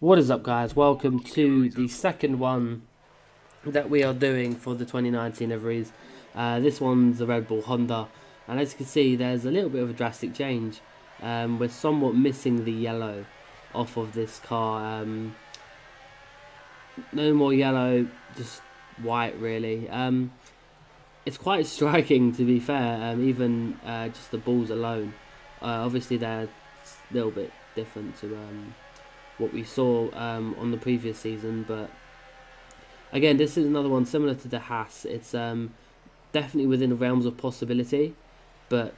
What is up, guys? Welcome to the second one that we are doing for the 2019 liveries. This one's the Red Bull Honda, and as you can see, there's a little bit of a drastic change. We're somewhat missing the yellow off of this car. No more yellow, just white, really. It's quite striking, to be fair. Even just the balls alone. Obviously, they're a little bit different to what we saw on the previous season, but again, this is another one similar to the Haas. It's definitely within the realms of possibility, but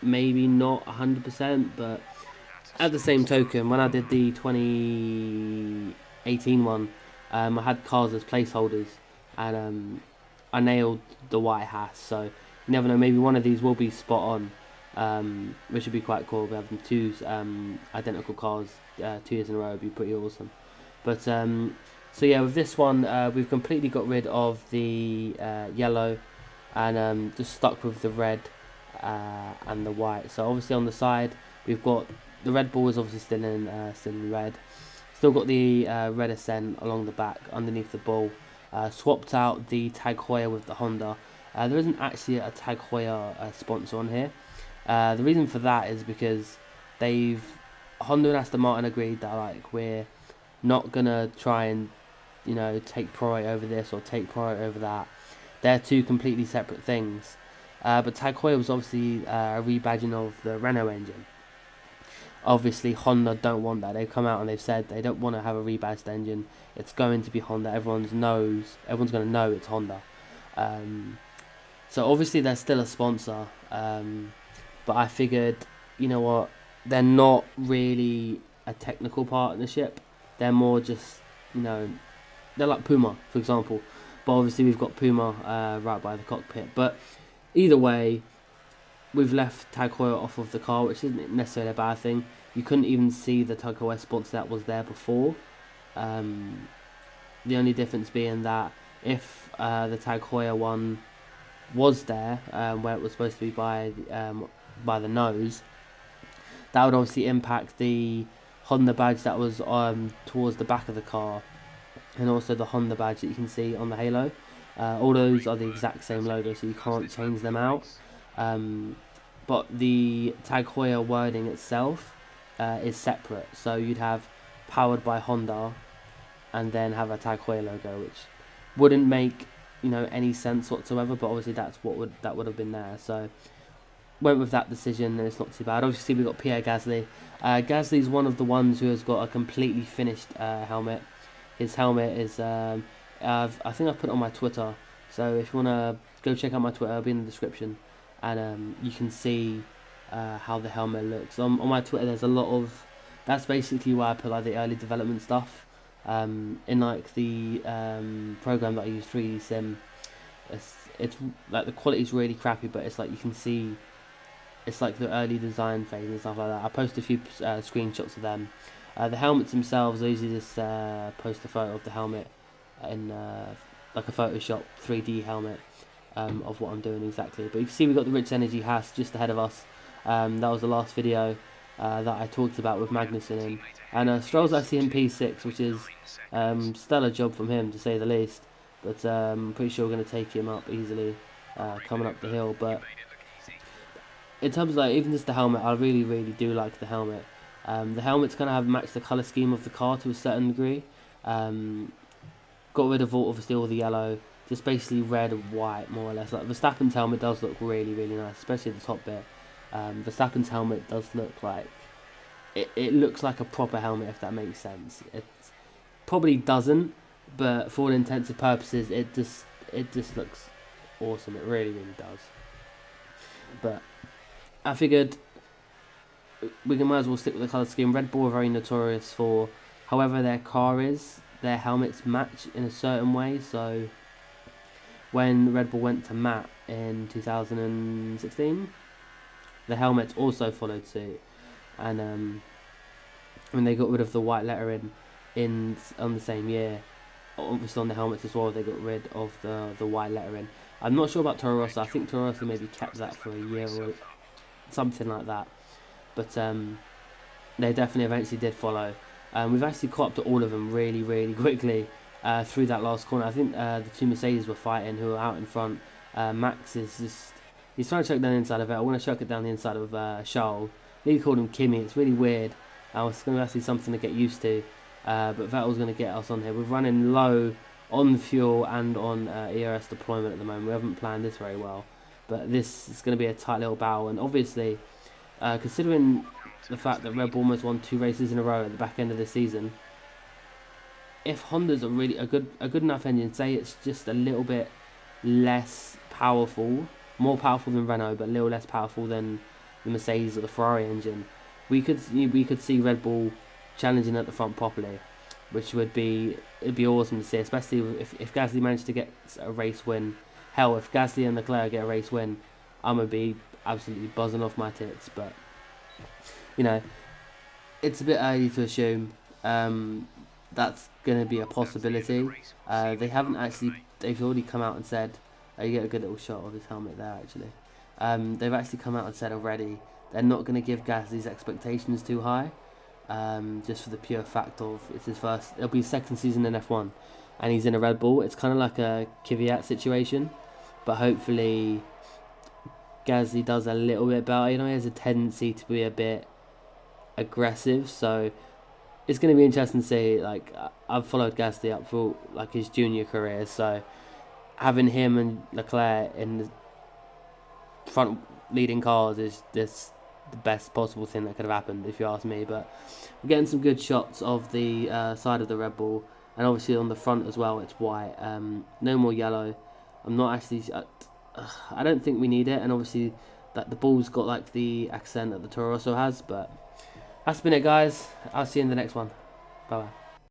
maybe not 100%. But at the same token, when I did the 2018 one, I had cars as placeholders, and I nailed the white Haas. So you never know, maybe one of these will be spot on. Which would be quite cool. We have two identical cars 2 years in a row. Would be pretty awesome. But so yeah, with this one, we've completely got rid of the yellow, and just stuck with the red and the white. So obviously on the side, we've got the Red Bull is obviously still in red. Still got the red Ascent along the back underneath the ball. Swapped out the Tag Heuer with the Honda. There isn't actually a Tag Heuer sponsor on here. The reason for that is because Honda and Aston Martin agreed that we're not gonna try and take priority over this or take priority over that. They're two completely separate things. But Tag Heuer was obviously a rebadging of the Renault engine. Obviously Honda don't want that. They've come out and they've said they don't want to have a rebadged engine. It's going to be Honda. Everyone's going to know it's Honda. So obviously they're still a sponsor. But I figured, you know what, they're not really a technical partnership. They're more just, they're like Puma, for example. But obviously we've got Puma right by the cockpit. But either way, we've left Tag Heuer off of the car, which isn't necessarily a bad thing. You couldn't even see the Tag Heuer sponsor that was there before. The only difference being that if the Tag Heuer one was there, where it was supposed to be by the nose, that would obviously impact the Honda badge that was towards the back of the car, and also the Honda badge that you can see on the halo. All those are the exact same logo, so you can't change them out. But the Tag Heuer wording itself is separate, so you'd have powered by Honda and then have a Tag Heuer logo, which wouldn't make any sense whatsoever, but obviously that would have been there. So went with that decision, and it's not too bad. Obviously we got Pierre Gasly. Gasly's one of the ones who has got a completely finished helmet. His helmet is I think I put it on my Twitter, so if you want to go check out my Twitter, it'll be in the description, and you can see how the helmet looks. On my Twitter there's a lot of, that's basically where I put the early development stuff. In the program that I use, 3D Sim, it's the quality's really crappy, but it's you can see it's the early design phase and stuff like that. I post a few screenshots of them. The helmets themselves, I usually just post a photo of the helmet in a Photoshop 3D helmet of what I'm doing exactly. But you can see we've got the Rich Energy Haas just ahead of us. That was the last video that I talked about with Magnussen in. And Stroll's actually in P6, which is stellar job from him, to say the least. But I'm pretty sure we're going to take him up easily coming up the hill. But in terms of even just the helmet, I really, really do like the helmet. The helmet's going to have matched the colour scheme of the car to a certain degree. Got rid of obviously all the yellow, just basically red and white, more or less. Verstappen's helmet does look really, really nice, especially the top bit. Verstappen's helmet does look like it looks like a proper helmet, if that makes sense. It probably doesn't, but for all intents and purposes, it just looks awesome. It really, really does. But I figured we might as well stick with the colour scheme. Red Bull are very notorious for, however their car is, their helmets match in a certain way. So when Red Bull went to matte in 2016, the helmets also followed suit, and when they got rid of the white lettering on the same year, obviously on the helmets as well, they got rid of the white lettering. I'm not sure about Toro Rosso. I think Toro Rosso maybe kept that for a year or something like that. But they definitely eventually did follow. We've actually caught up to all of them really, really quickly through that last corner. I think the two Mercedes were fighting who were out in front. Max is just, he's trying to choke down the inside of it. I want to choke it down the inside of Charles. He called him Kimmy. It's really weird. It's going to have to be something to get used to. But Vettel's going to get us on here. We're running low on fuel and on ERS deployment at the moment. We haven't planned this very well. But this is going to be a tight little battle. And obviously, considering the fact that Red Bull almost won 2 races in a row at the back end of the season, if Honda's a really a good enough engine, say it's just a little bit less powerful, more powerful than Renault, but a little less powerful than the Mercedes or the Ferrari engine, we could see Red Bull challenging at the front properly, which it'd be awesome to see, especially if Gasly managed to get a race win. Hell, if Gasly and Leclerc get a race win, I'm gonna be absolutely buzzing off my tits. But you know, it's a bit early to assume that's going to be a possibility. They haven't actually, they've already come out and said, you get a good little shot of his helmet there actually. They've actually come out and said already they're not going to give Gasly's expectations too high, just for the pure fact of it's his first, it'll be his second season in F1 and he's in a Red Bull. It's kind of like a Kvyat situation, but hopefully Gasly does a little bit better. You know, he has a tendency to be a bit aggressive, so it's going to be interesting to see. Like, I've followed Gasly up for like his junior career, so having him and Leclerc in the front leading cars is just the best possible thing that could have happened, if you ask me. But we're getting some good shots of the side of the Red Bull, and obviously on the front as well it's white. No more yellow. I'm not actually, I don't think we need it, and obviously that the ball's got like the accent that the Toro Rosso has. But that's been it, guys. I'll see you in the next one. Bye bye.